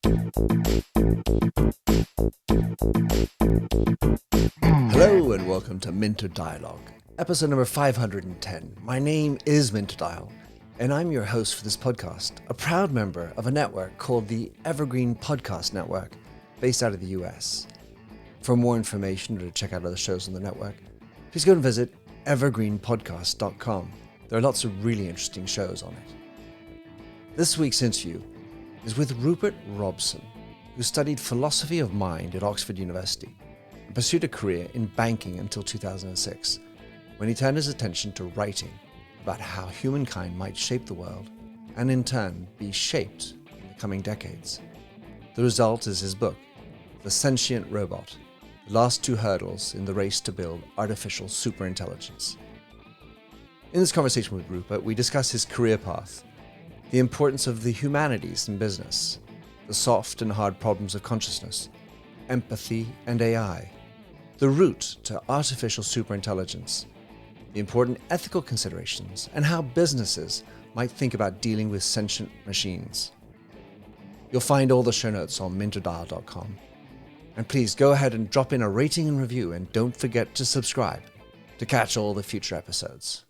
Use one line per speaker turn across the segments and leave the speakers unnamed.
Hello and welcome to Minter Dialogue, episode number 510. My name is MDE510, and I'm your host for this podcast, a proud member of a network called the Evergreen Podcast Network, based out of the US. For more information or to check out other shows on the network, please go and visit evergreenpodcast.com. There are lots of really interesting shows on it. This week's interview is with Rupert Robson, who studied philosophy of mind at Oxford University and pursued a career in banking until 2006, when he turned his attention to writing about how humankind might shape the world and in turn be shaped in the coming decades. The result is his book, The Sentient Robot, The Last Two Hurdles in the Race to Build Artificial Superintelligence. In this conversation with Rupert, we discuss his career path, the importance of the humanities in business, the soft and hard problems of consciousness, empathy and AI, the route to artificial superintelligence, the important ethical considerations, and how businesses might think about dealing with sentient machines. You'll find all the show notes on minterdial.com. And please go ahead and drop in a rating and review, and don't forget to subscribe to catch all the future episodes.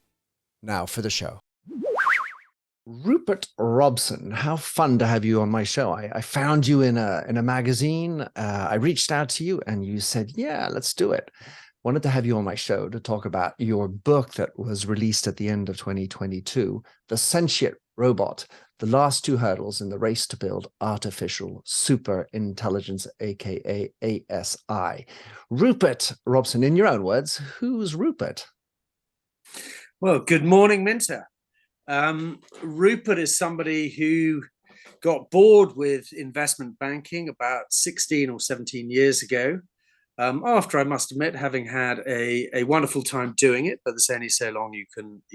Now for the show. Rupert Robson, how fun to have you on my show. I found you in a magazine. I reached out to you and you said, yeah, let's do it. Wanted to have you on my show to talk about your book that was released at the end of 2022, The Sentient Robot, The Last Two Hurdles in the Race to Build Artificial Superintelligence, aka ASI. Rupert Robson, in your own words, who's Rupert?
Well, good morning, Minter. Rupert is somebody who got bored with investment banking about 16 or 17 years ago, after, I must admit, having had a wonderful time doing it, but there's only so long you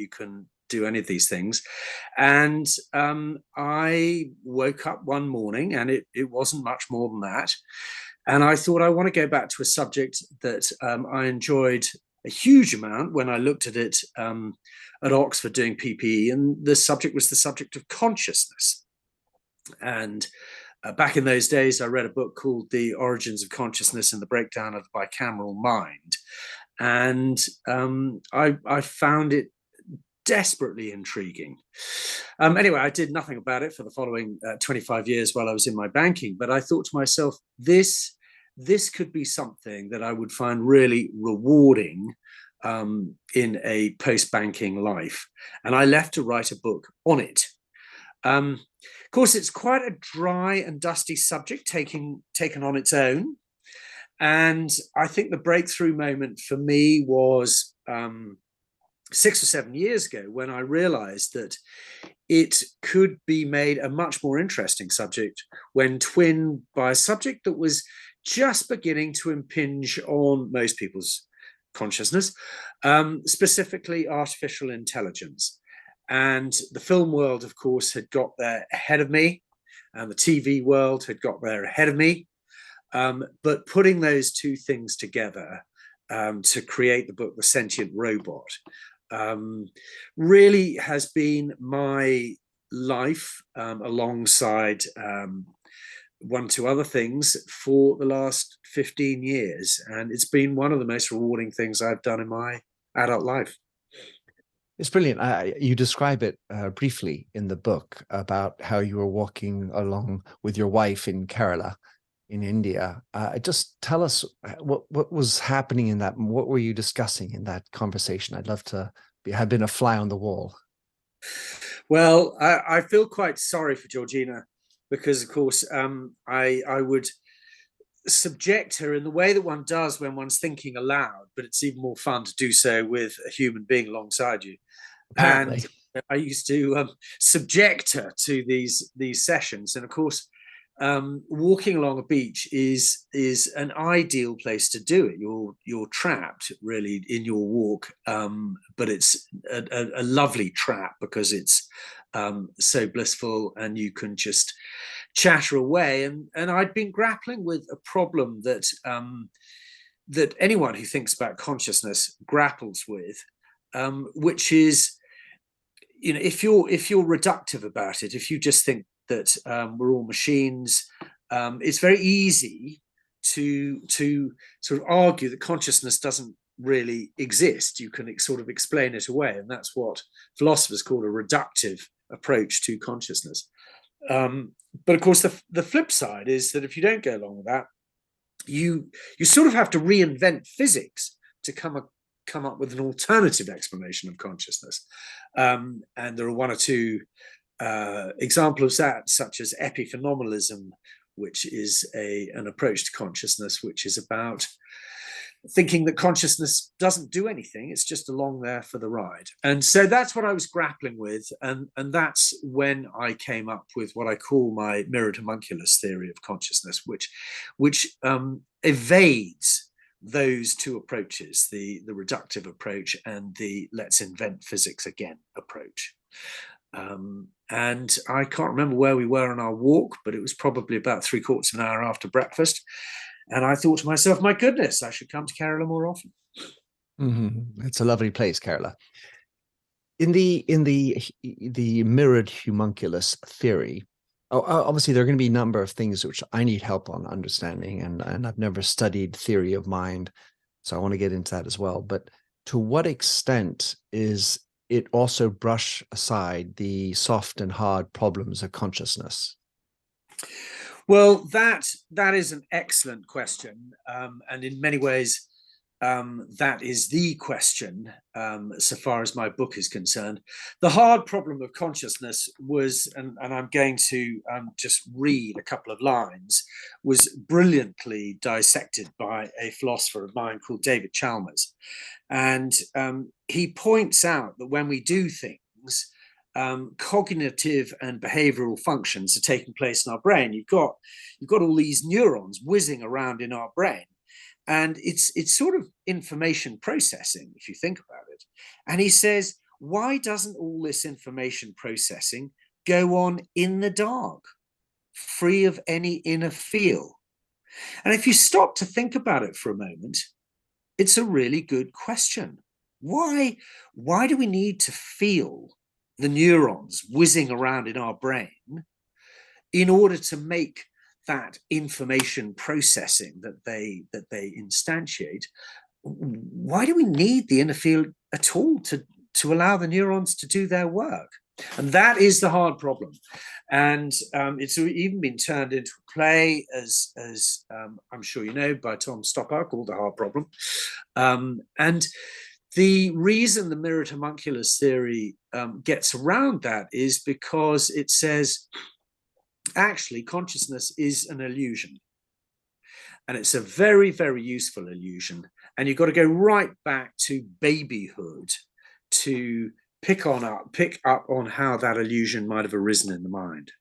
can do any of these things. And I woke up one morning and it wasn't much more than that. And I thought I want to go back to a subject that I enjoyed a huge amount when I looked at it at Oxford doing PPE, and the subject was the subject of consciousness. And back in those days, I read a book called The Origins of Consciousness and the Breakdown of the Bicameral Mind. And I found it desperately intriguing. Anyway, I did nothing about it for the following 25 years while I was in my banking, but I thought to myself, this could be something that I would find really rewarding in a post-banking life. And I left to write a book on it. Of course, it's quite a dry and dusty subject taken on its own. And I think the breakthrough moment for me was 6 or 7 years ago when I realized that it could be made a much more interesting subject when twinned by a subject that was just beginning to impinge on most people's consciousness, specifically artificial intelligence. And the film world, of course, had got there ahead of me, and the TV world had got there ahead of me. But putting those two things together to create the book, The Sentient Robot, really has been my life alongside one or two other things for the last 15 years. And it's been one of the most rewarding things I've done in my adult life.
It's brilliant. You describe it briefly in the book about how you were walking along with your wife in Kerala in India. Just tell us what was happening in that. What were you discussing in that conversation? I'd love to have been a fly on the wall.
Well, I feel quite sorry for Georgina because, of course, I would subject her in the way that one does when one's thinking aloud, but it's even more fun to do so with a human being alongside you. Apparently. And I used to subject her to these sessions, and of course, walking along a beach is an ideal place to do it. You're trapped really in your walk, but it's a lovely trap because it's so blissful and you can just chatter away. And I'd been grappling with a problem that that anyone who thinks about consciousness grapples with, which is, you know, if you're reductive about it, if you just think that we're all machines, it's very easy to sort of argue that consciousness doesn't really exist. You can sort of explain it away, and that's what philosophers call a reductive approach to consciousness. But of course, the flip side is that if you don't go along with that, you sort of have to reinvent physics to come up with an alternative explanation of consciousness. And there are one or two examples of that, such as epiphenomenalism, which is an approach to consciousness, which is about thinking that consciousness doesn't do anything, it's just along there for the ride. And so that's what I was grappling with, and that's when I came up with what I call my mirrored homunculus theory of consciousness, which evades those two approaches, the reductive approach and the let's invent physics again approach. And I can't remember where we were on our walk, but it was probably about 3/4 of an hour after breakfast. And I thought to myself, my goodness, I should come to Kerala more often.
It's a lovely place, Kerala. In the mirrored homunculus theory, obviously there are going to be a number of things which I need help on understanding, and I've never studied theory of mind, so I want to get into that as well. But to what extent is it also brush aside the soft and hard problems of consciousness?
Well, that is an excellent question, and in many ways, that is the question, so far as my book is concerned. The hard problem of consciousness was, and I'm going to just read a couple of lines, was brilliantly dissected by a philosopher of mine called David Chalmers. And he points out that when we do things, cognitive and behavioral functions are taking place in our brain. You've got all these neurons whizzing around in our brain, and it's sort of information processing if you think about it. And he says, why doesn't all this information processing go on in the dark, free of any inner feel? And if you stop to think about it for a moment, it's a really good question. Why do we need to feel the neurons whizzing around in our brain in order to make that information processing that they instantiate? Why do we need the inner field at all to allow the neurons to do their work? And that is the hard problem. And it's even been turned into a play, as I'm sure you know, by Tom Stoppard, called The Hard Problem. And the reason the mirrored homunculus theory gets around that is because it says, actually, consciousness is an illusion. And it's a very, very useful illusion. And you've got to go right back to babyhood to pick up on how that illusion might have arisen in the mind.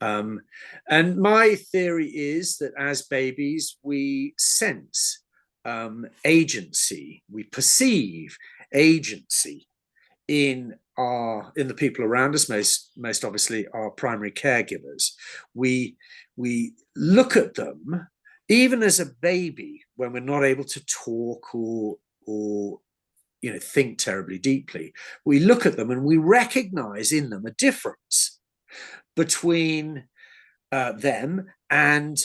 And my theory is that as babies, we sense agency, we perceive agency in the people around us, most obviously our primary caregivers. We look at them, even as a baby, when we're not able to talk or think terribly deeply. We look at them and we recognize in them a difference between them and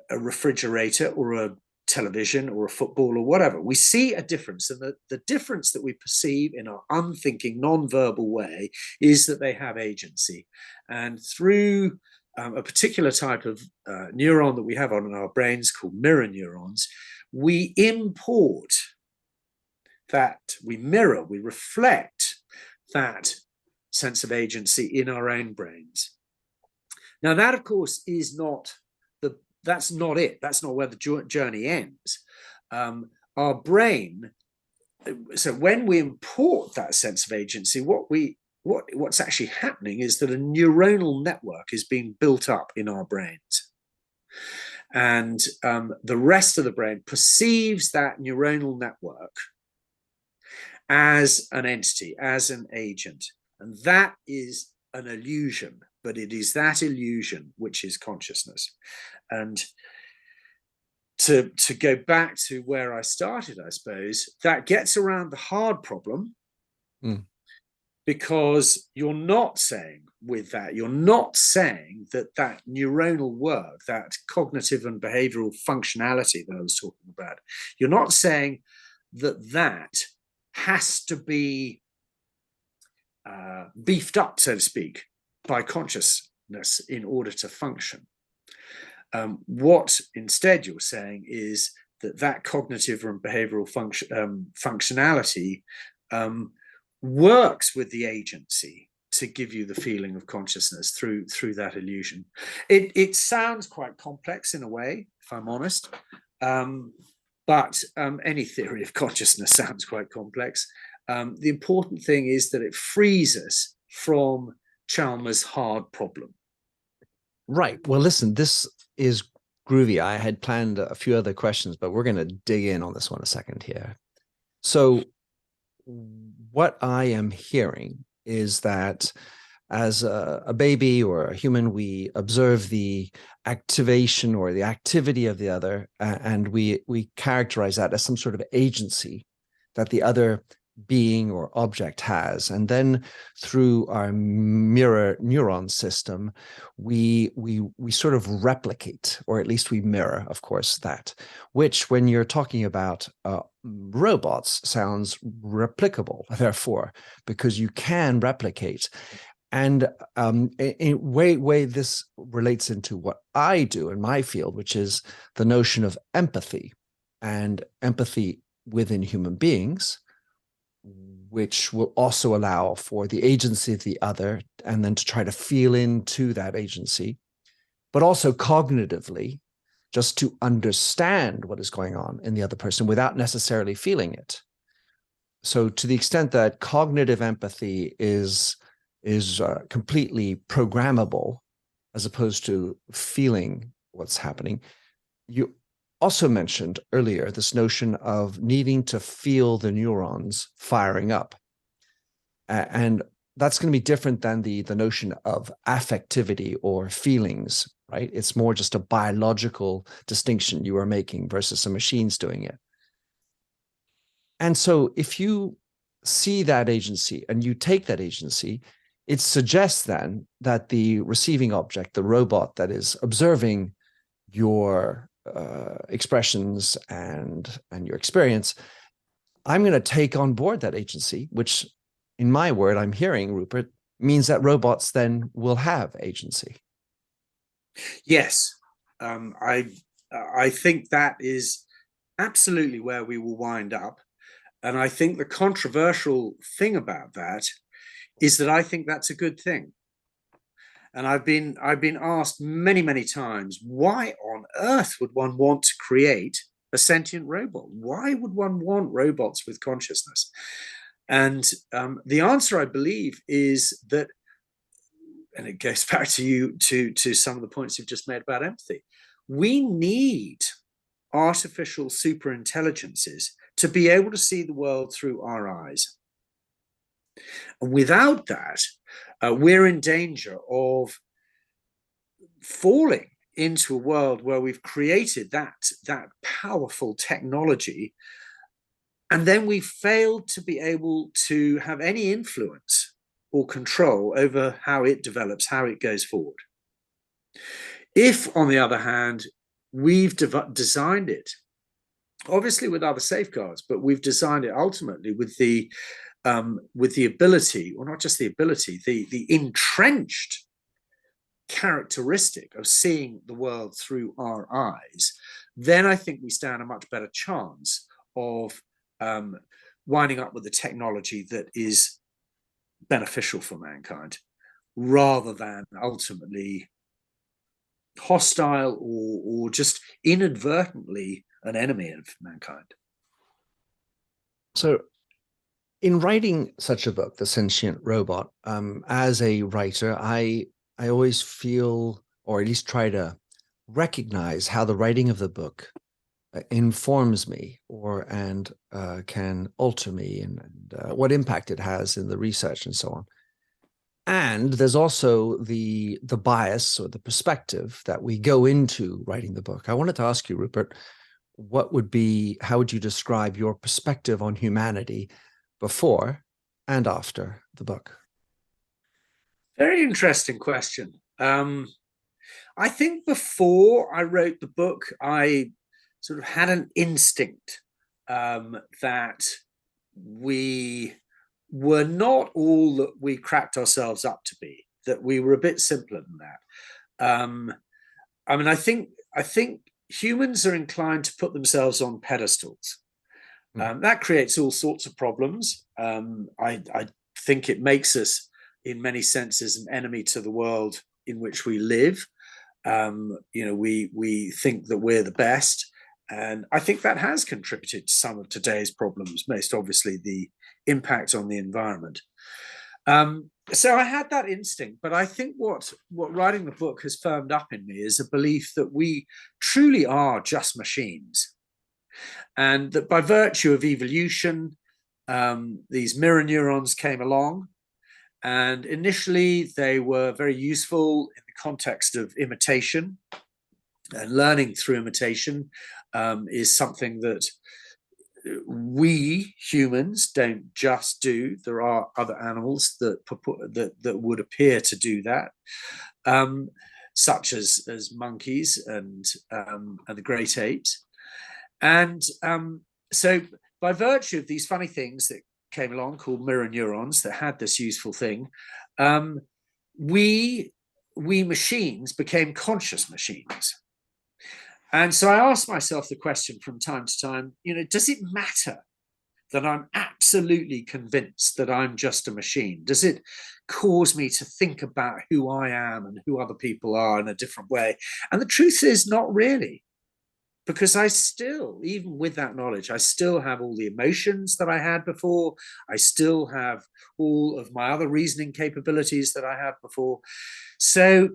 a refrigerator or a television or a football or whatever. We see a difference, and the difference that we perceive in our unthinking, non-verbal way is that they have agency. And through a particular type of neuron that we have on in our brains called mirror neurons, we import that, we mirror, we reflect that sense of agency in our own brains. Now, that, of course, is that's not it. That's not where the journey ends. Our brain, so when we import that sense of agency, what's actually happening is that a neuronal network is being built up in our brains. And the rest of the brain perceives that neuronal network as an entity, as an agent. And that is an illusion, but it is that illusion which is consciousness. And to go back to where I started, I suppose, that gets around the hard problem, because you're not saying with that, you're not saying that that neuronal work, that cognitive and behavioral functionality that I was talking about, you're not saying that that has to be beefed up, so to speak, by consciousness in order to function. What instead you're saying is that that cognitive and behavioral functionality works with the agency to give you the feeling of consciousness through that illusion. It sounds quite complex in a way, if I'm honest, but any theory of consciousness sounds quite complex. The important thing is that it frees us from Chalmers' hard problem.
Right. Well, listen, this is groovy. I had planned a few other questions, but we're going to dig in on this one a second here. So what I am hearing is that as a baby or a human, we observe the activation or the activity of the other, and we characterize that as some sort of agency that the other being or object has. And then through our mirror neuron system, we sort of replicate, or at least we mirror, of course, that, which when you're talking about robots sounds replicable, therefore, because you can replicate. And in way this relates into what I do in my field, which is the notion of empathy, and empathy within human beings, which will also allow for the agency of the other, and then to try to feel into that agency, but also cognitively, just to understand what is going on in the other person without necessarily feeling it. So to the extent that cognitive empathy is completely programmable, as opposed to feeling what's happening, you also mentioned earlier this notion of needing to feel the neurons firing up. And that's going to be different than the notion of affectivity or feelings, right? It's more just a biological distinction you are making versus a machine's doing it. And so if you see that agency and you take that agency, it suggests then that the receiving object, the robot that is observing your expressions and your experience, I'm going to take on board that agency, which in my word, I'm hearing, Rupert, means that robots then will have agency.
Yes, I think that is absolutely where we will wind up. And I think the controversial thing about that is that I think that's a good thing. And I've been asked many times, why on earth would one want to create a sentient robot? Why would one want robots with consciousness? And the answer, I believe, is that, and it goes back to some of the points you've just made about empathy. We need artificial superintelligences to be able to see the world through our eyes. And without that, we're in danger of falling into a world where we've created that powerful technology, and then we failed to be able to have any influence or control over how it develops, how it goes forward. If, on the other hand, we've designed it, obviously with other safeguards, but we've designed it ultimately with the ability, or not just the ability, the entrenched characteristic of seeing the world through our eyes, then I think we stand a much better chance of winding up with a technology that is beneficial for mankind, rather than ultimately hostile or just inadvertently an enemy of mankind.
So in writing such a book, The Sentient Robot, as a writer, I always feel, or at least try to recognize how the writing of the book informs me and can alter me, and what impact it has in the research and so on. And there's also the bias or the perspective that we go into writing the book. I wanted to ask you, Rupert, how would you describe your perspective on humanity before and after the book?
Very interesting question. I think before I wrote the book, I sort of had an instinct that we were not all that we cracked ourselves up to be, that we were a bit simpler than that. I mean, I think humans are inclined to put themselves on pedestals. That creates all sorts of problems. I think it makes us, in many senses, an enemy to the world in which we live. We think that we're the best, and I think that has contributed to some of today's problems, most obviously the impact on the environment. So I had that instinct, but I think what writing the book has firmed up in me is a belief that we truly are just machines, and that by virtue of evolution, these mirror neurons came along, and initially they were very useful in the context of imitation, and learning through imitation is something that we humans don't just do. There are other animals that would appear to do that, such as monkeys and the great apes. And so by virtue of these funny things that came along called mirror neurons that had this useful thing, we machines became conscious machines. And so I asked myself the question from time to time, does it matter that I'm absolutely convinced that I'm just a machine? Does it cause me to think about who I am and who other people are in a different way? And the truth is, not really. Because I still, even with that knowledge, I still have all the emotions that I had before. I still have all of my other reasoning capabilities that I had before. So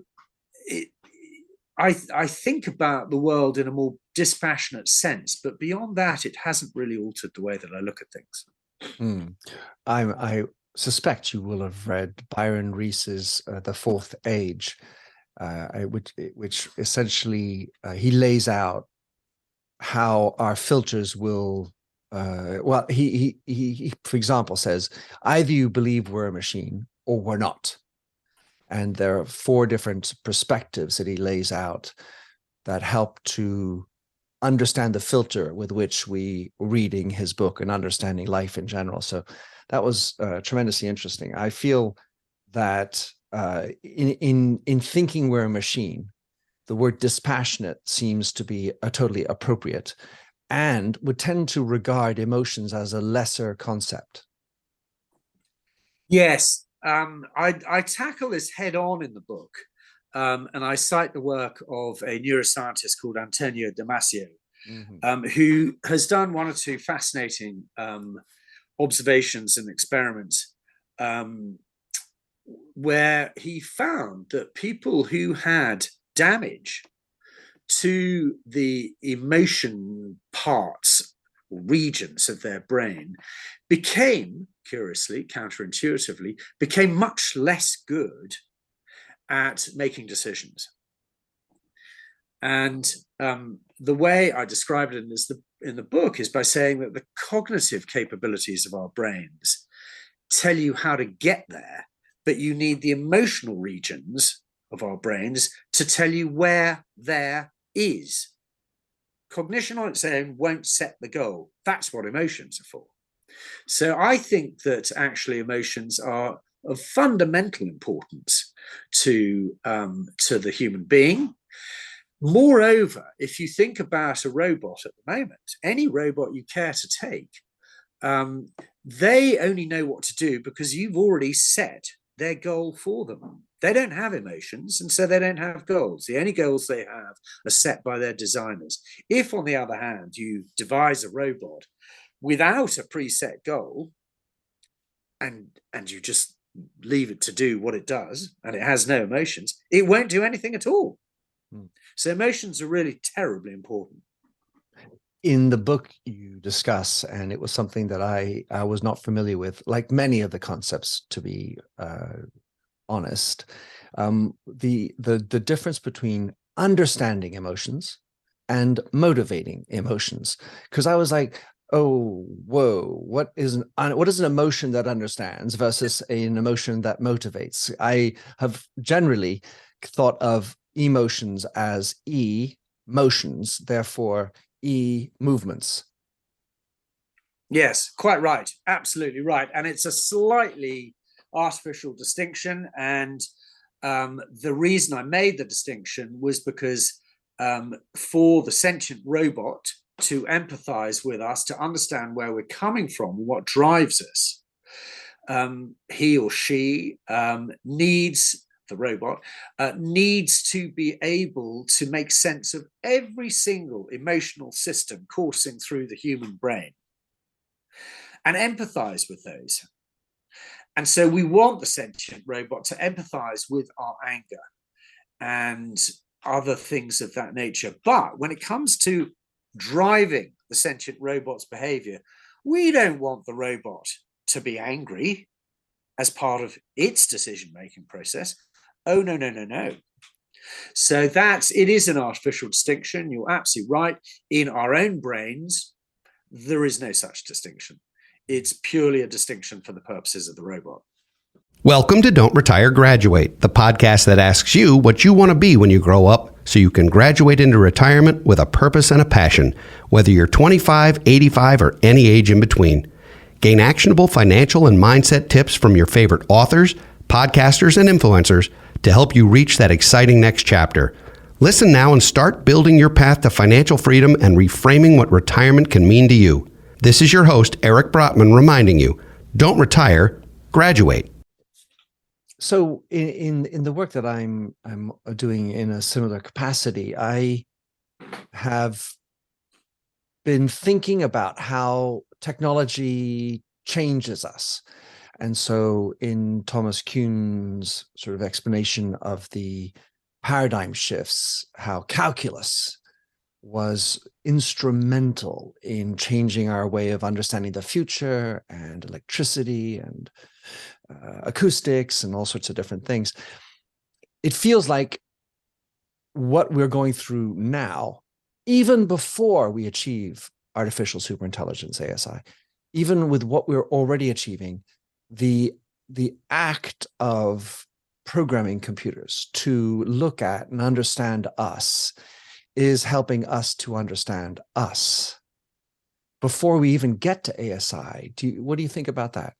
I think about the world in a more dispassionate sense, but beyond that, it hasn't really altered the way that I look at things.
I suspect you will have read Byron Reese's The Fourth Age, which essentially he lays out how our filters will. He for example says, either you believe we're a machine or we're not. And there are 4 different perspectives that he lays out that help to understand the filter with which we reading his book and understanding life in general. So that was tremendously interesting. I feel that in thinking we're a machine, the word dispassionate seems to be totally appropriate, and would tend to regard emotions as a lesser concept.
Yes. I tackle this head on in the book, and I cite the work of a neuroscientist called Antonio Damasio, who has done 1 or 2 fascinating observations and experiments where he found that people who had damage to the emotion parts, regions of their brain, became, curiously, counterintuitively, became much less good at making decisions. And the way I described it in the book is by saying that the cognitive capabilities of our brains tell you how to get there, but you need the emotional regions of our brains to tell you where there is. Cognition on its own won't set the goal. That's what emotions are for. So I think that actually emotions are of fundamental importance to the human being. Moreover, if you think about a robot at the moment, any robot you care to take, they only know what to do because you've already set their goal for them. They don't have emotions, and so they don't have goals. The only goals they have are set by their designers. If, on the other hand, you devise a robot without a preset goal, and you just leave it to do what it does, and it has no emotions, it won't do anything at all. So emotions are really terribly important.
In the book you discuss, and it was something that I was not familiar with, like many of the concepts, to be honest, the difference between understanding emotions and motivating emotions. Because I was like, Oh, whoa, what is an emotion that understands versus an emotion that motivates? I have generally thought of emotions as motions, therefore movements.
Yes, quite right. Absolutely right. And it's a slightly artificial distinction. And the reason I made the distinction was because for the sentient robot to empathize with us, to understand where we're coming from, what drives us, he or she needs the robot needs to be able to make sense of every single emotional system coursing through the human brain and empathize with those. And so we want the sentient robot to empathize with our anger and other things of that nature. But when it comes to driving the sentient robot's behavior, we don't want the robot to be angry as part of its decision-making process. Oh, no, no, no, no. So it is an artificial distinction. You're absolutely right. In our own brains, there is no such distinction. It's purely a distinction for the purposes of the robot.
Welcome to Don't Retire, Graduate, the podcast that asks you what you want to be when you grow up so you can graduate into retirement with a purpose and a passion, whether you're 25, 85, or any age in between. Gain actionable financial and mindset tips from your favorite authors, podcasters, and influencers to help you reach that exciting next chapter. Listen now and start building your path to financial freedom and reframing what retirement can mean to you. This is your host, Eric Brotman, reminding you, don't retire, graduate.
So in the work that I'm doing in a similar capacity, I have been thinking about how technology changes us. And so in Thomas Kuhn's sort of explanation of the paradigm shifts, how calculus was instrumental in changing our way of understanding the future and electricity and acoustics and all sorts of different things. It feels like what we're going through now, even before we achieve artificial superintelligence, ASI, even with what we're already achieving, the act of programming computers to look at and understand us is helping us to understand us before we even get to ASI. What do you think about that?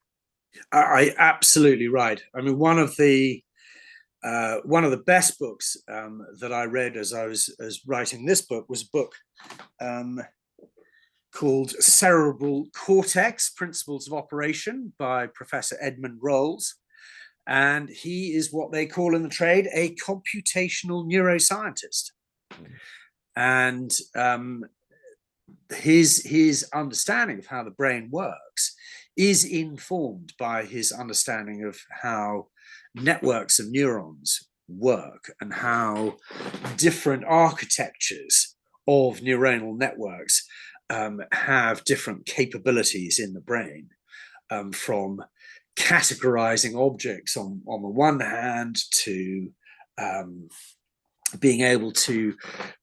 I absolutely right. I mean, one of the best books that I read as I was writing this book was a book called Cerebral Cortex: Principles of Operation by Professor Edmund Rolls. And he is what they call in the trade a computational neuroscientist. And his understanding of how the brain works is informed by his understanding of how networks of neurons work and how different architectures of neuronal networks have different capabilities in the brain, from categorizing objects on the one hand to being able to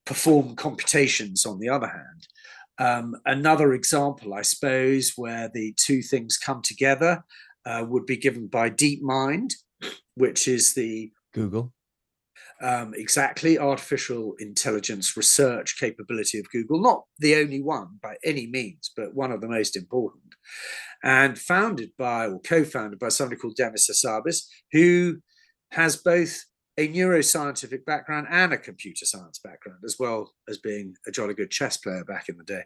perform computations on the other hand. Another example, I suppose, where the two things come together would be given by DeepMind, which is the
Google.
Exactly, artificial intelligence research capability of Google, not the only one by any means, but one of the most important, and founded by, or co-founded by, somebody called Demis Hassabis, who has both a neuroscientific background and a computer science background, as well as being a jolly good chess player back in the day.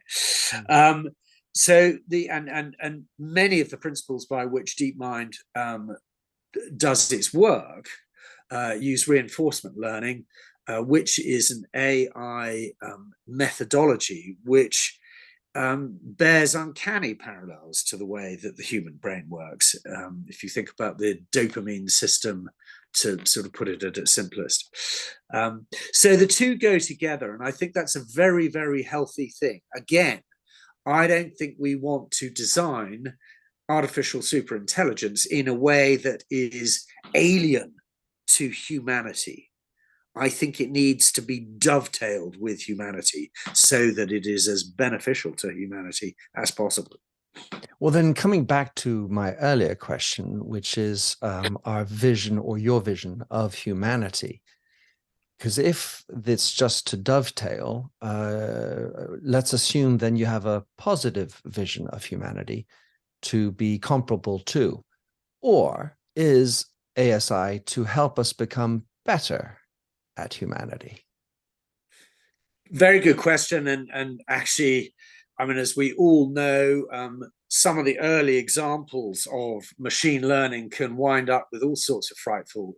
So and many of the principles by which DeepMind does its work use reinforcement learning, which is an AI methodology which bears uncanny parallels to the way that the human brain works. If you think about the dopamine system, to sort of put it at its simplest. So the two go together, and I think that's a very, very healthy thing. Again, I don't think we want to design artificial superintelligence in a way that is alien to humanity. I think it needs to be dovetailed with humanity so that it is as beneficial to humanity as possible.
Well, then coming back to my earlier question, which is our vision or your vision of humanity. Because if it's just to dovetail, let's assume then you have a positive vision of humanity to be comparable to, or is ASI to help us become better at humanity?
Very good question. And actually, I mean, as we all know, some of the early examples of machine learning can wind up with all sorts of frightful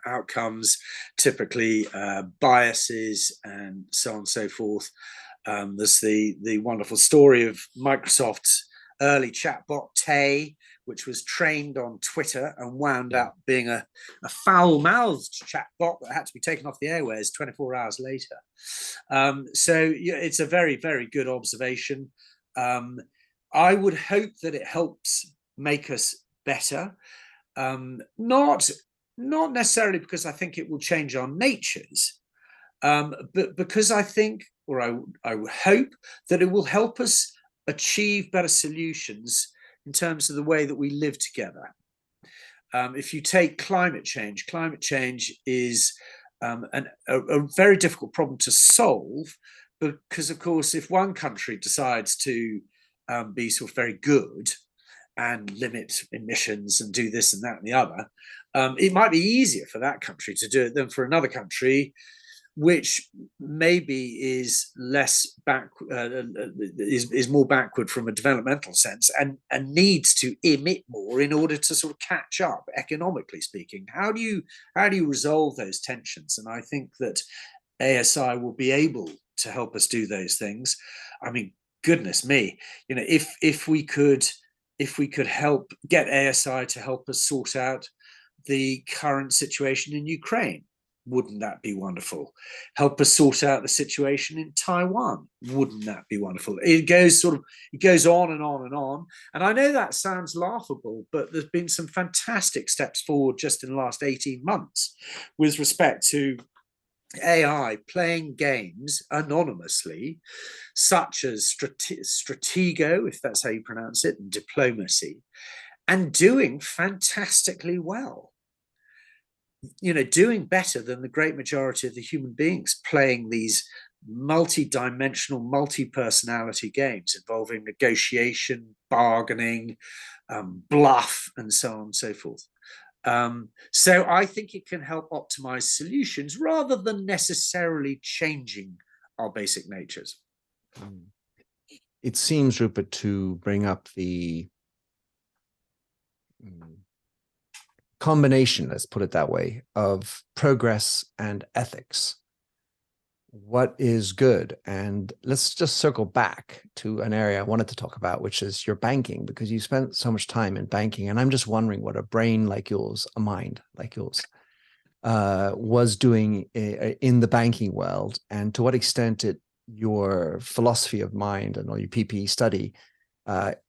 outcomes, typically biases and so on and so forth. There's the wonderful story of Microsoft's early chatbot, Tay, which was trained on Twitter and wound up being a foul-mouthed chatbot that had to be taken off the airways 24 hours later. So yeah, it's a very, very good observation. I would hope that it helps make us better. Not necessarily because I think it will change our natures, but because I think, or I would hope that it will help us achieve better solutions in terms of the way that we live together. If you take climate change is a very difficult problem to solve, because of course, if one country decides to be sort of very good and limit emissions and do this and that and the other, it might be easier for that country to do it than for another country which maybe is less is more backward from a developmental sense and needs to emit more in order to sort of catch up, economically speaking. How do you resolve those tensions? And I think that ASI will be able to help us do those things. I mean, goodness me, you know, if we could help get ASI to help us sort out the current situation in Ukraine, wouldn't that be wonderful? Help us sort out the situation in Taiwan. Wouldn't that be wonderful? It goes on and on and on. And I know that sounds laughable, but there's been some fantastic steps forward just in the last 18 months with respect to AI playing games anonymously, such as Stratego, if that's how you pronounce it, and diplomacy, and doing fantastically well. You know, doing better than the great majority of the human beings playing these multi-dimensional, multi-personality games involving negotiation, bargaining, bluff, and so on and so forth. So I think it can help optimize solutions rather than necessarily changing our basic natures.
It seems, Rupert, to bring up the combination, let's put it that way, of progress and ethics. What is good? And let's just circle back to an area I wanted to talk about, which is your banking, because you spent so much time in banking. And I'm just wondering what a brain like yours, a mind like yours, was doing in the banking world, and to what extent your philosophy of mind and all your PPE study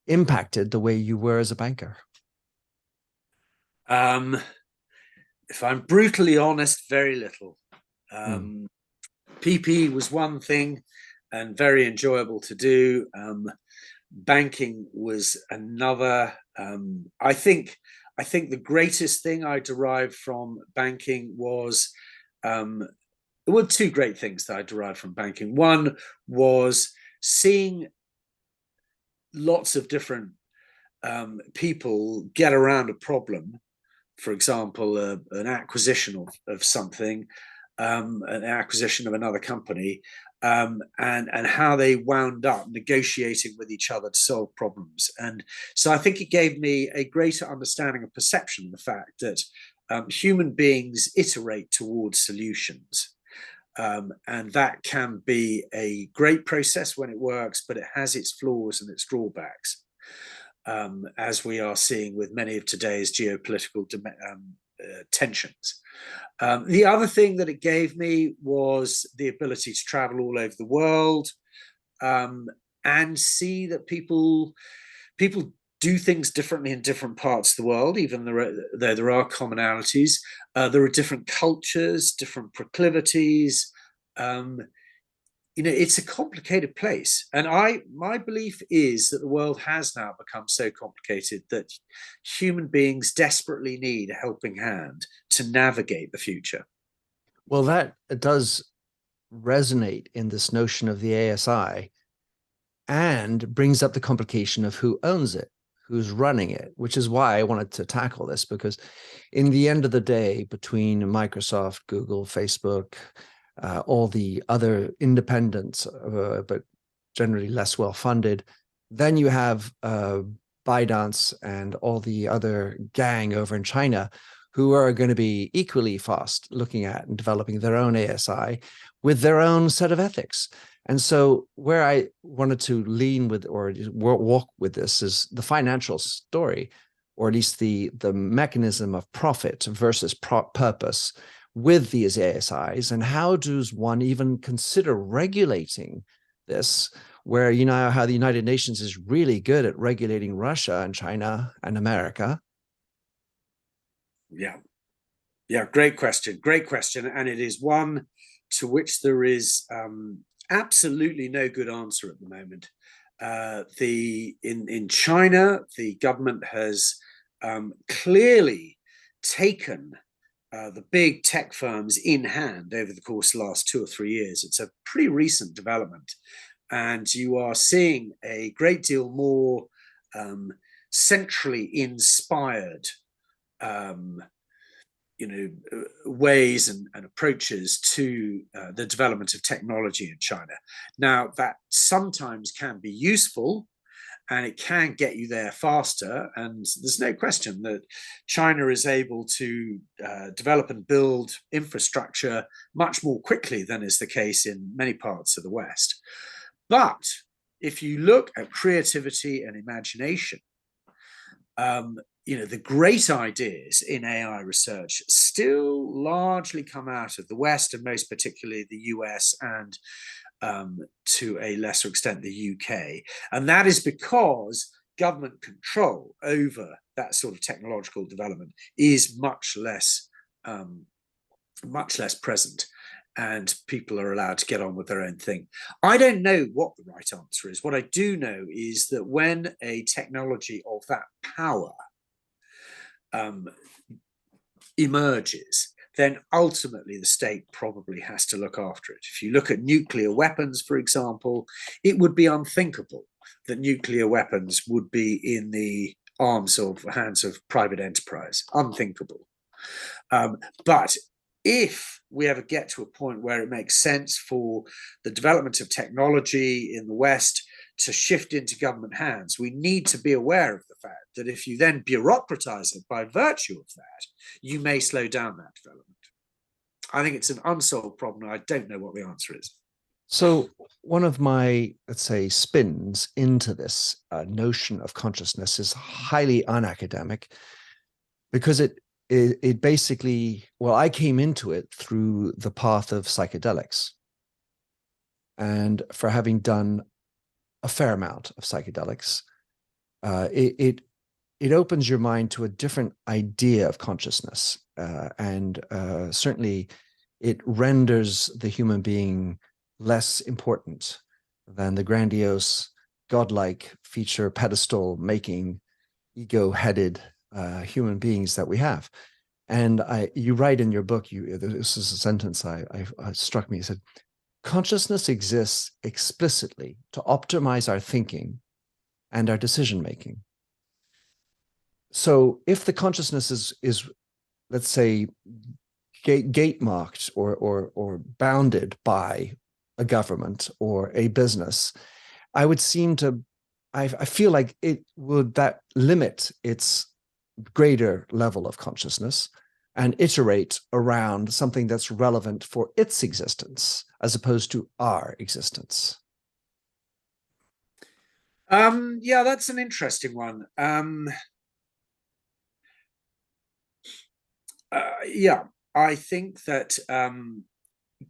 impacted the way you were as a banker.
If I'm brutally honest, very little. PPE was one thing and very enjoyable to do. Banking was another. I think the greatest thing I derived from banking was, there were two great things that I derived from banking. One was seeing lots of different people get around a problem. For example, an acquisition of something, an acquisition of another company, and how they wound up negotiating with each other to solve problems. And so I think it gave me a greater understanding of perception of the fact that human beings iterate towards solutions. And that can be a great process when it works, but it has its flaws and its drawbacks. As we are seeing with many of today's geopolitical tensions. The other thing that it gave me was the ability to travel all over the world and see that people do things differently in different parts of the world, even though there are commonalities. There are different cultures, different proclivities. It's a complicated place. And my belief is that the world has now become so complicated that human beings desperately need a helping hand to navigate the future.
Well, that does resonate in this notion of the ASI and brings up the complication of who owns it, who's running it, which is why I wanted to tackle this, because in the end of the day, between Microsoft, Google, Facebook, all the other independents, but generally less well-funded, then you have ByteDance and all the other gang over in China who are going to be equally fast looking at and developing their own ASI with their own set of ethics. And so where I wanted to lean with or walk with this is the financial story, or at least the mechanism of profit versus purpose with these ASIs. And how does one even consider regulating this, where you know how the United Nations is really good at regulating Russia and China and America?
Yeah, great question. And it is one to which there is absolutely no good answer at the moment. In China, the government has clearly taken the big tech firms in hand over the course of the last 2 or 3 years. It's a pretty recent development, and you are seeing a great deal more centrally inspired ways and approaches to the development of technology in China. Now, that sometimes can be useful and it can get you there faster. And there's no question that China is able to develop and build infrastructure much more quickly than is the case in many parts of the West. But if you look at creativity and imagination, the great ideas in AI research still largely come out of the West, and most particularly the US and to a lesser extent the UK. And that is because government control over that sort of technological development is much less present, and people are allowed to get on with their own thing. I don't know what the right answer is. What I do know is that when a technology of that power emerges, then ultimately the state probably has to look after it. If you look at nuclear weapons, for example, it would be unthinkable that nuclear weapons would be in the hands of private enterprise. Unthinkable. But if we ever get to a point where it makes sense for the development of technology in the West to shift into government hands, we need to be aware of the fact that if you then bureaucratize it by virtue of that, you may slow down that development. I think it's an unsolved problem, and I don't know what the answer is.
So one of my, let's say, spins into this notion of consciousness is highly unacademic, because it basically, well, I came into it through the path of psychedelics, and for having done a fair amount of psychedelics, it opens your mind to a different idea of consciousness, and certainly it renders the human being less important than the grandiose, godlike feature pedestal making, ego-headed human beings that we have. And you write in your book, this is a sentence I struck me. You said, consciousness exists explicitly to optimize our thinking and our decision making. So if the consciousness is let's say, gate marked or bounded by a government or a business, I feel like it would that limit its greater level of consciousness and iterate around something that's relevant for its existence as opposed to our existence.
Yeah, that's an interesting one. Yeah, I think that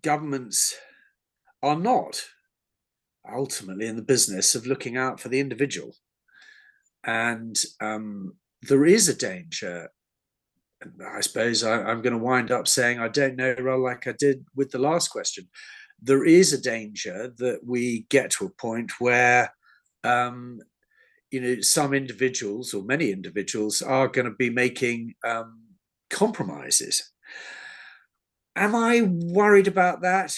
governments are not ultimately in the business of looking out for the individual. And there is a danger. I suppose I'm going to wind up saying I don't know, rather like I did with the last question. There is a danger that we get to a point where some individuals or many individuals are going to be making compromises. Am I worried about that?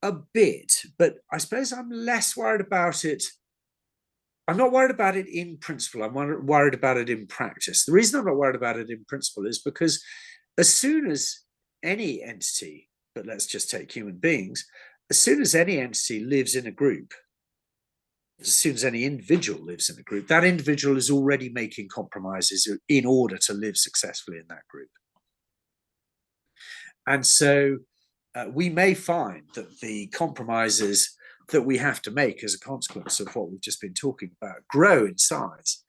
A bit, but I suppose I'm less worried about it. I'm not worried about it in principle. I'm worried about it in practice. The reason I'm not worried about it in principle is because as soon as any entity, but let's just take human beings, as soon as any entity lives in a group, as soon as any individual lives in a group, that individual is already making compromises in order to live successfully in that group. And so we may find that the compromises that we have to make as a consequence of what we've just been talking about grow in size.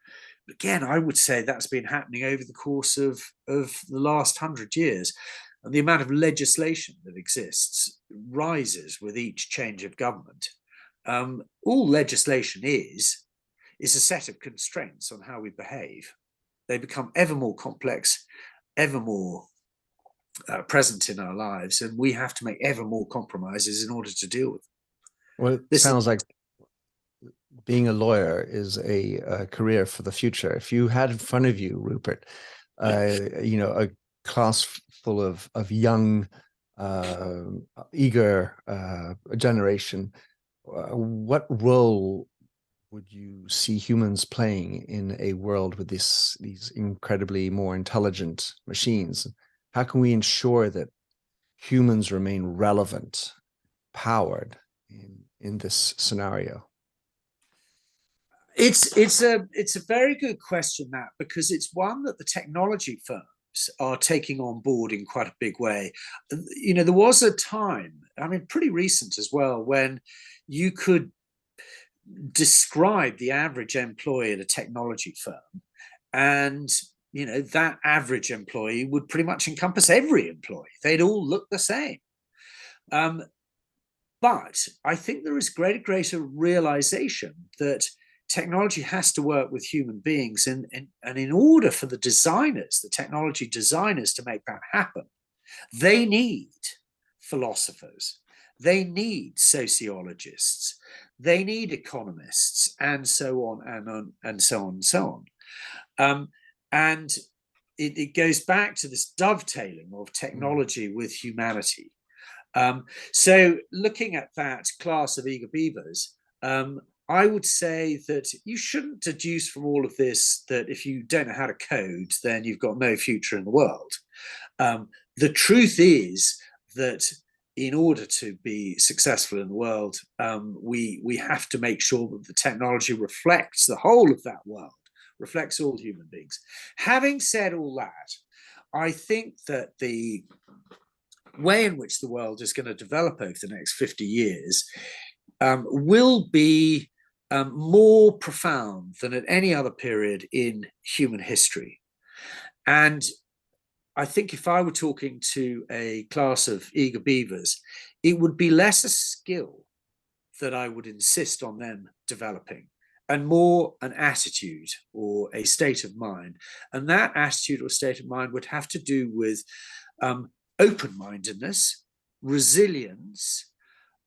But again, I would say that's been happening over the course of the last 100 years. And the amount of legislation that exists rises with each change of government. All legislation is a set of constraints on how we behave. They become ever more complex, ever more present in our lives, and we have to make ever more compromises in order to deal with them.
Well, it sounds like being a lawyer is a career for the future. If you had in front of you, Rupert, a class full of young, eager generation, what role would you see humans playing in a world with these incredibly more intelligent machines? How can we ensure that humans remain relevant, powered in this scenario?
It's a very good question, Matt, because it's one that the technology firms are taking on board in quite a big way. There was a time, pretty recent as well, when you could describe the average employee at a technology firm, and that average employee would pretty much encompass every employee. They'd all look the same. But I think there is greater realization that technology has to work with human beings, and in order for the technology designers, to make that happen, they need philosophers, they need sociologists, they need economists, and so on and so on. And it goes back to this dovetailing of technology with humanity. So looking at that class of eager beavers, I would say that you shouldn't deduce from all of this that if you don't know how to code, then you've got no future in the world. The truth is that in order to be successful in the world, we have to make sure that the technology reflects the whole of that world, reflects all human beings. Having said all that, I think that the way in which the world is going to develop over the next 50 years will be more profound than at any other period in human history. And I think if I were talking to a class of eager beavers, it would be less a skill that I would insist on them developing, and more an attitude or a state of mind. And that attitude or state of mind would have to do with open-mindedness, resilience,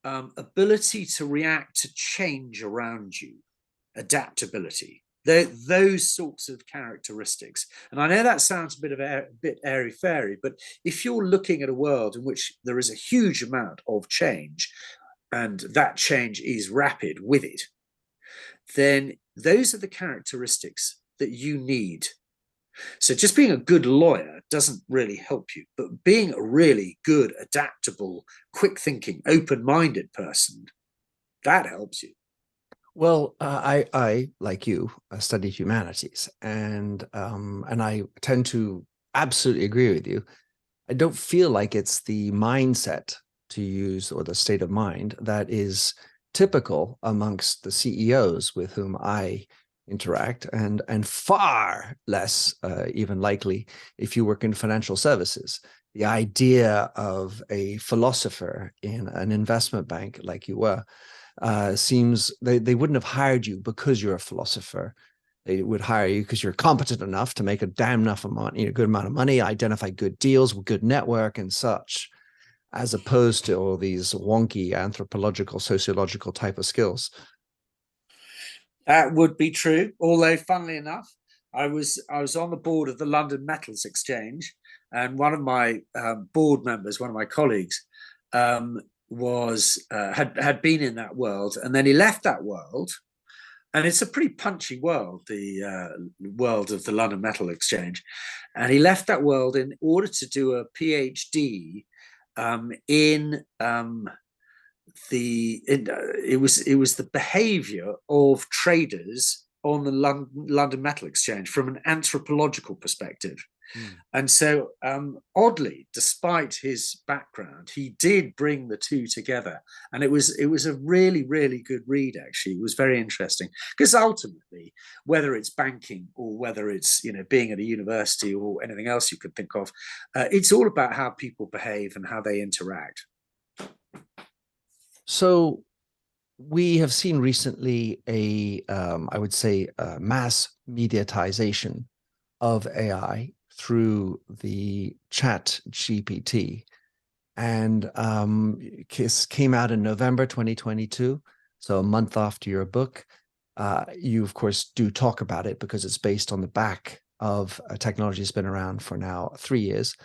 ability to react to change around you, adaptability, those sorts of characteristics. And I know that sounds a bit airy-fairy, but if you're looking at a world in which there is a huge amount of change, and that change is rapid with it, then those are the characteristics that you need. So just being a good lawyer doesn't really help you, but being a really good, adaptable, quick-thinking, open-minded person, that helps you.
Well, I like you, studied humanities, and I tend to absolutely agree with you. I don't feel like it's the mindset to use, or the state of mind, that is typical amongst the CEOs with whom I interact, and far less even likely if you work in financial services. The idea of a philosopher in an investment bank, like you were, seems they wouldn't have hired you because you're a philosopher. They would hire you because you're competent enough to make a damn enough amount, good amount of money, identify good deals, good network and such, as opposed to all these wonky anthropological, sociological type of skills.
That would be true. Although, funnily enough, I was on the board of the London Metals Exchange, and one of my board members, one of my colleagues, had been in that world, and then he left that world. And it's a pretty punchy world, the world of the London Metal Exchange. And he left that world in order to do a PhD it was the behavior of traders on the London Metal Exchange from an anthropological perspective. And so, oddly, despite his background, he did bring the two together, and it was a really, really good read. Actually, it was very interesting, because ultimately, whether it's banking or whether it's being at a university or anything else you could think of, it's all about how people behave and how they interact.
So, we have seen recently I would say, a mass mediatization of AI through the Chat GPT, and this came out in November 2022, so a month after your book. You of course do talk about it because it's based on the back of a technology that's been around for now 3 years,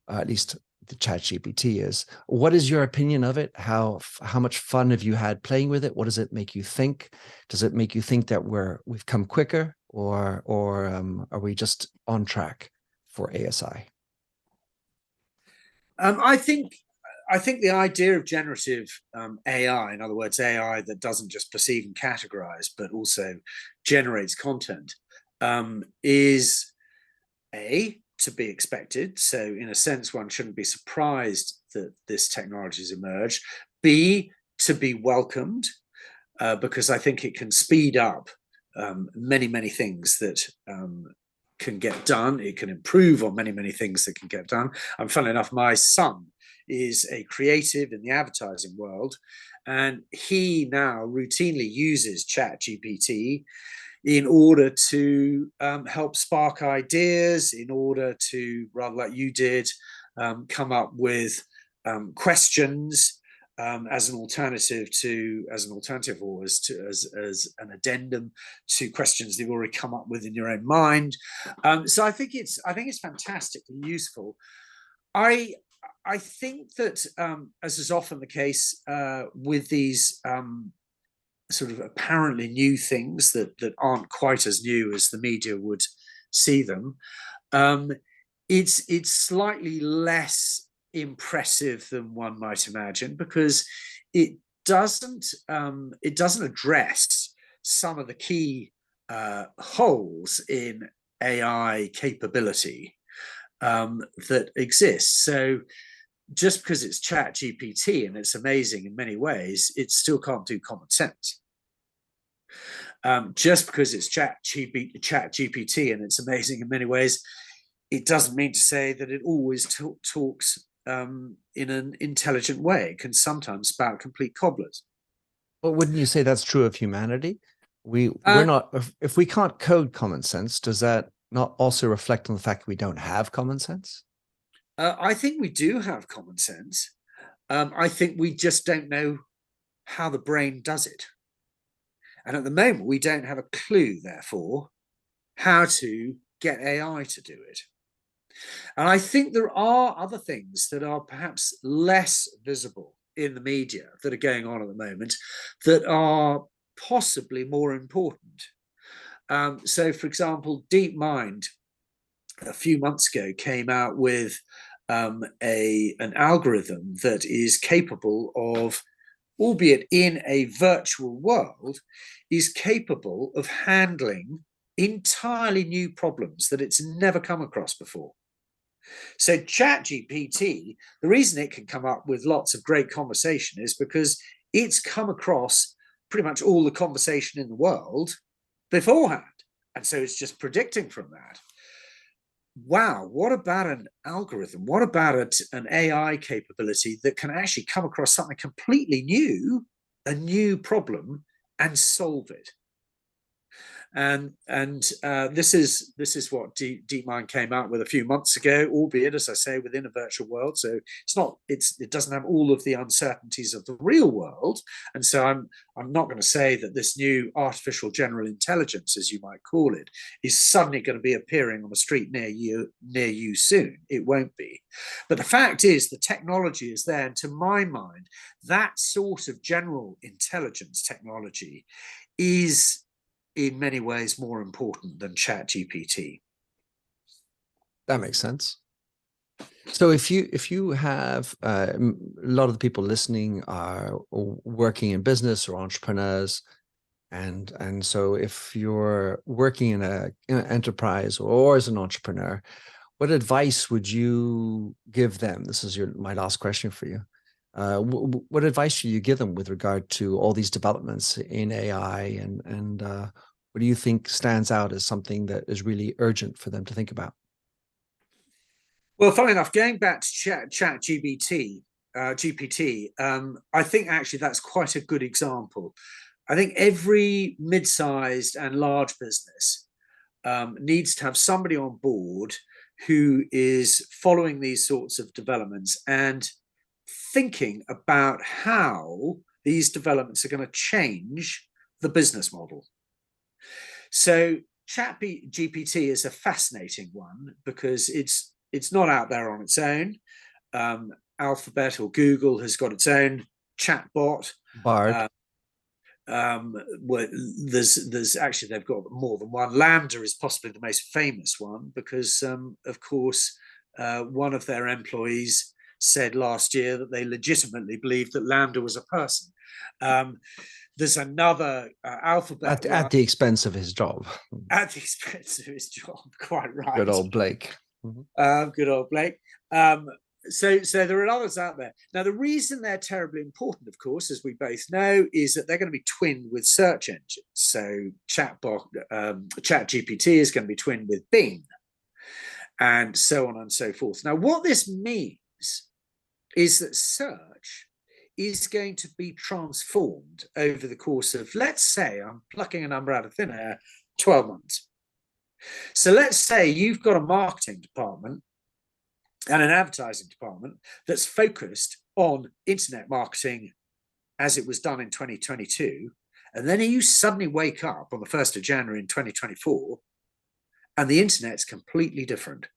at least the Chat GPT is. What is your opinion of it? How much fun have you had playing with it? What does it make you think? Does it make you think that we've come quicker, or are we just on track for ASI?
I think the idea of generative AI, in other words, AI that doesn't just perceive and categorize, but also generates content, is to be expected. So in a sense, one shouldn't be surprised that this technology has emerged. B, to be welcomed, because I think it can speed up many, many things that can get done. It can improve on many, many things that can get done. And funnily enough, my son is a creative in the advertising world, and he now routinely uses Chat GPT in order to help spark ideas, in order to, rather like you did, come up with questions as an alternative or as an addendum to questions that you've already come up with in your own mind. So I think it's fantastically useful. I think that, as is often the case with these sort of apparently new things that aren't quite as new as the media would see them, it's slightly less impressive than one might imagine, because it doesn't address some of the key holes in AI capability that exists. So just because it's Chat GPT and it's amazing in many ways, it still can't do common sense. Just because it's Chat GPT and it's amazing in many ways, it doesn't mean to say that it always talks in an intelligent way. It can sometimes spout complete cobblers.
But wouldn't you say that's true of humanity? We're not, if we can't code common sense, does that not also reflect on the fact that we don't have common sense?
I think we do have common sense. I think we just don't know how the brain does it. And at the moment, we don't have a clue, therefore, how to get AI to do it. And I think there are other things that are perhaps less visible in the media that are going on at the moment that are possibly more important. So, for example, DeepMind a few months ago came out with an algorithm that is capable of, albeit in a virtual world, is capable of handling entirely new problems that it's never come across before. So ChatGPT, the reason it can come up with lots of great conversation is because it's come across pretty much all the conversation in the world beforehand. And so it's just predicting from that. Wow, what about an algorithm? What about an AI capability that can actually come across something completely new, a new problem, and solve it? And this is what DeepMind came out with a few months ago, albeit, as I say, within a virtual world. So it doesn't have all of the uncertainties of the real world. And so I'm not going to say that this new artificial general intelligence, as you might call it, is suddenly going to be appearing on the street near you soon. It won't be. But the fact is, the technology is there, and to my mind, that sort of general intelligence technology is in many ways more important than ChatGPT.
That makes sense. So if you have a lot of the people listening are working in business or entrepreneurs, and so if you're working in an enterprise or as an entrepreneur, what advice would you give them? This is my last question for you. What advice should you give them with regard to all these developments in AI, and what do you think stands out as something that is really urgent for them to think about?
Well, funny enough, going back to GPT, I think actually that's quite a good example. I think every mid-sized and large business needs to have somebody on board who is following these sorts of developments and thinking about how these developments are going to change the business model. So ChatGPT is a fascinating one because it's not out there on its own. Alphabet or Google has got its own chatbot.
Bard.
There's actually, they've got more than one. Lambda is possibly the most famous one because, of course, one of their employees said last year that they legitimately believed that Lambda was a person. There's another Alphabet
at the expense of his job.
At the expense of his job, quite right.
Good old Blake.
Good old Blake. So there are others out there. Now, the reason they're terribly important, of course, as we both know, is that they're going to be twinned with search engines. So ChatGPT is going to be twinned with Bing, and so on and so forth. Now, what this means is that search is going to be transformed over the course of, let's say, I'm plucking a number out of thin air, 12 months. So let's say you've got a marketing department and an advertising department that's focused on internet marketing as it was done in 2022. And then you suddenly wake up on the 1st of January in 2024, and the internet's completely different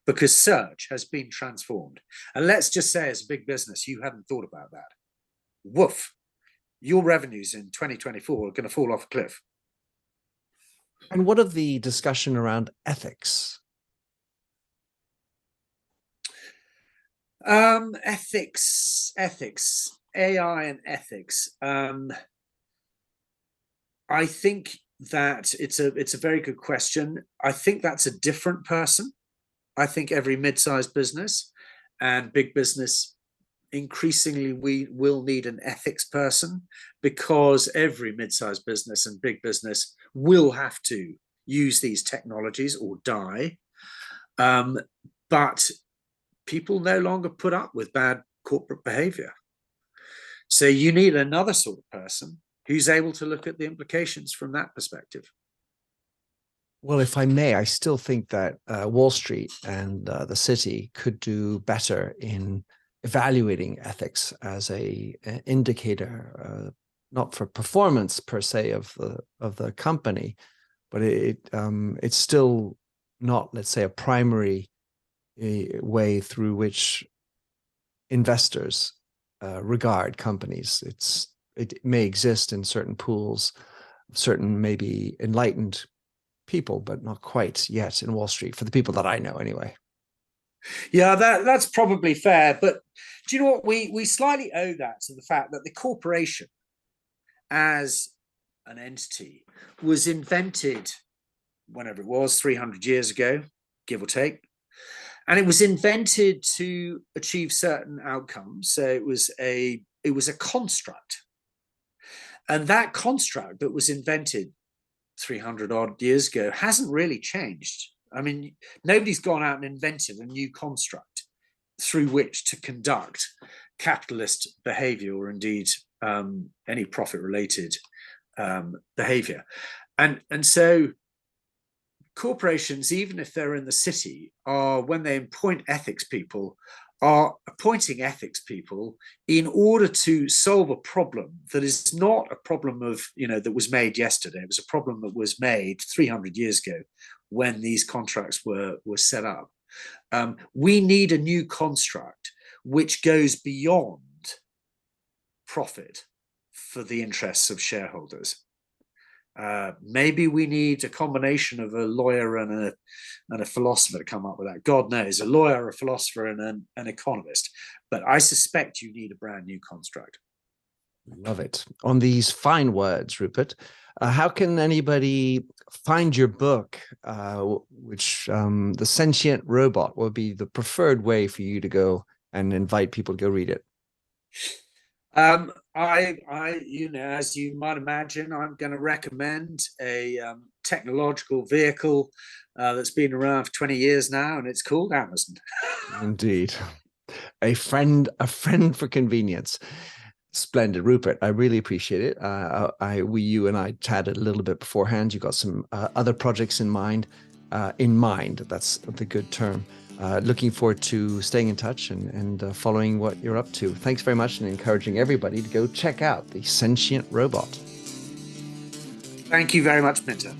because search has been transformed. And let's just say, as a big business, you hadn't thought about that. Woof, your revenues in 2024 are going to fall off a cliff.
And what of the discussion around ethics?
Ethics, AI and ethics. I think that it's a very good question. I think that's a different person. I think every mid-sized business and big business, increasingly we will need an ethics person, because every mid-sized business and big business will have to use these technologies or die. But people no longer put up with bad corporate behavior. So you need another sort of person who's able to look at the implications from that perspective.
Well, if I may, I still think that Wall Street and the city could do better in evaluating ethics as an indicator, not for performance per se of the company, but it's still not, let's say, a primary way through which investors regard companies. It may exist in certain pools, certain maybe enlightened people, but not quite yet in Wall Street, for the people that I know anyway.
Yeah, that's probably fair. But do you know what? We slightly owe that to the fact that the corporation as an entity was invented whenever it was, 300 years ago, give or take. And it was invented to achieve certain outcomes. So it was a construct. And that construct that was invented 300 odd years ago hasn't really changed. I mean, nobody's gone out and invented a new construct through which to conduct capitalist behavior, or indeed any profit-related behavior. And so corporations, even if they're in the city, are, when they appoint ethics people, are appointing ethics people in order to solve a problem that is not a problem of, that was made yesterday. It was a problem that was made 300 years ago when these contracts were set up. We need a new construct which goes beyond profit for the interests of shareholders. Maybe we need a combination of a lawyer and a philosopher to come up with that. God knows, a lawyer, a philosopher, and an economist. But I suspect you need a brand new construct.
Love it. On these fine words, Rupert, how can anybody find your book, which The Sentient Robot will be the preferred way for you to go and invite people to go read it?
As you might imagine, I'm going to recommend a technological vehicle that's been around for 20 years now, and it's called Amazon.
Indeed. A friend for convenience. Splendid, Rupert. I really appreciate it. You and I chatted a little bit beforehand. You got some other projects in mind. That's the good term. Looking forward to staying in touch and following what you're up to. Thanks very much, and encouraging everybody to go check out The Sentient Robot.
Thank you very much, Minter.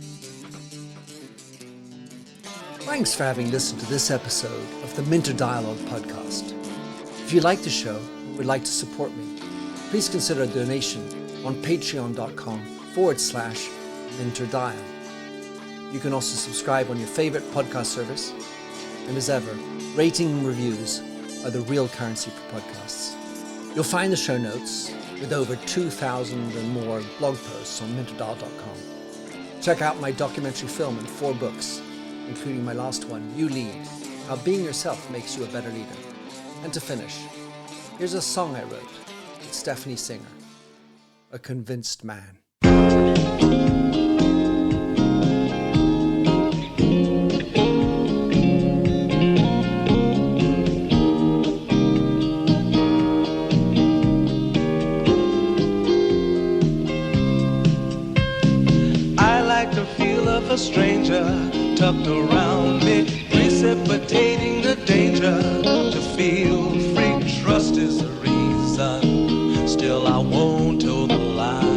Thanks for having listened to this episode of the Minter Dialogue podcast. If you like the show and would like to support me, please consider a donation on patreon.com/MinterDial. You can also subscribe on your favorite podcast service. And as ever, rating and reviews are the real currency for podcasts. You'll find the show notes with over 2,000 and more blog posts on minterdial.com. Check out my documentary film and 4 books, including my last one, You Lead, How Being Yourself Makes You a Better Leader. And to finish, here's a song I wrote with Stephanie Singer, A Convinced Man.
A stranger tucked around me, precipitating the danger to feel free. Trust is the reason, still I won't toe the line.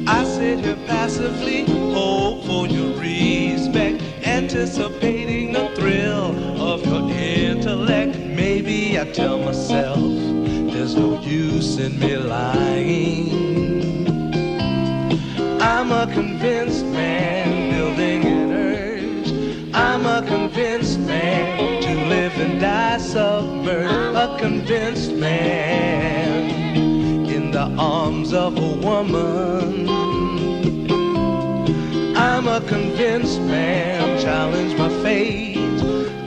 I sit here passively, hope for your respect, anticipating the thrill of your intellect. Maybe I tell myself there's no use in me lying. I'm a convinced man, building an urge. I'm a convinced man, to live and die submerged. A convinced man, in the arms of a woman. I'm a convinced man, challenge my fate.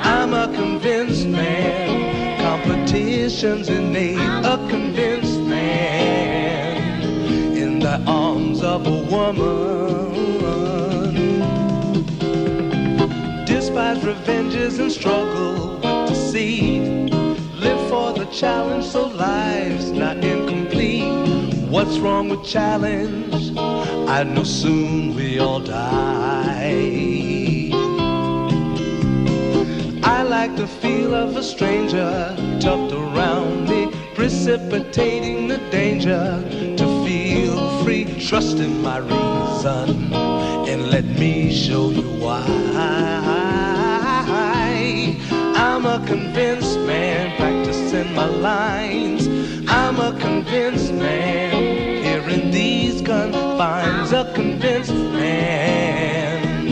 I'm a convinced man, competition's innate. A convinced man, in the arms of a woman. Despise revenges and struggle with deceit. Live for the challenge so life's not incomplete. What's wrong with challenge? I know soon we all die. I like the feel of a stranger tucked around me, precipitating the danger to feel free. Trust in my reason and let me show you why. I'm a convinced man, practicing my lines. I'm a convinced man, here in these confines. A convinced man,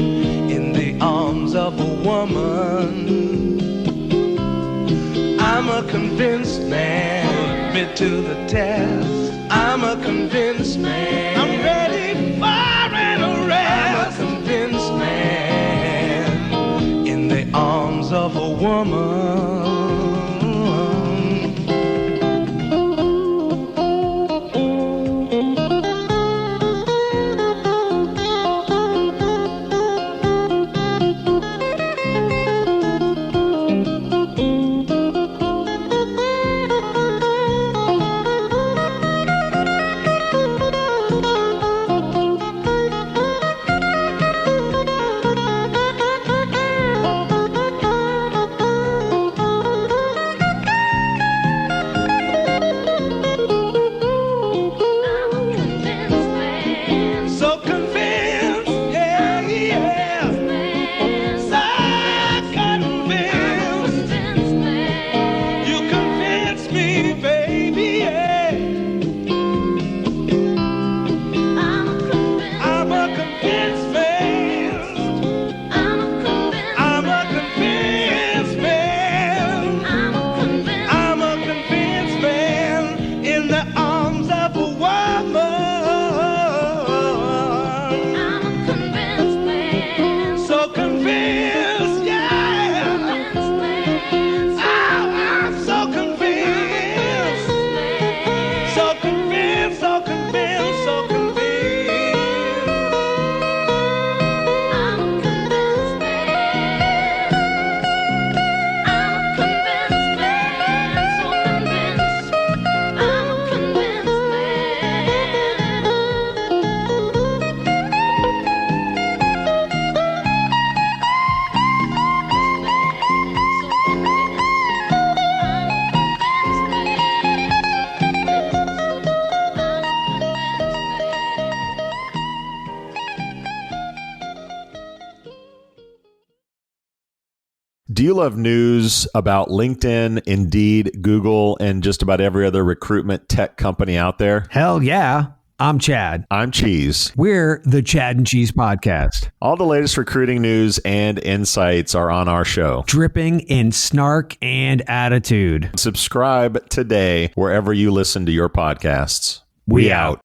in the arms of a woman. I'm a convinced man, admit to the test. I'm a convinced man, I'm ready for an arrest. I'm a convinced man, in the arms of a woman.
Do you love news about LinkedIn, Indeed, Google, and just about every other recruitment tech company out there?
Hell yeah. I'm Chad.
I'm Cheese.
We're the Chad and Cheese Podcast.
All the latest recruiting news and insights are on our show.
Dripping in snark and attitude.
Subscribe today wherever you listen to your podcasts.
We out.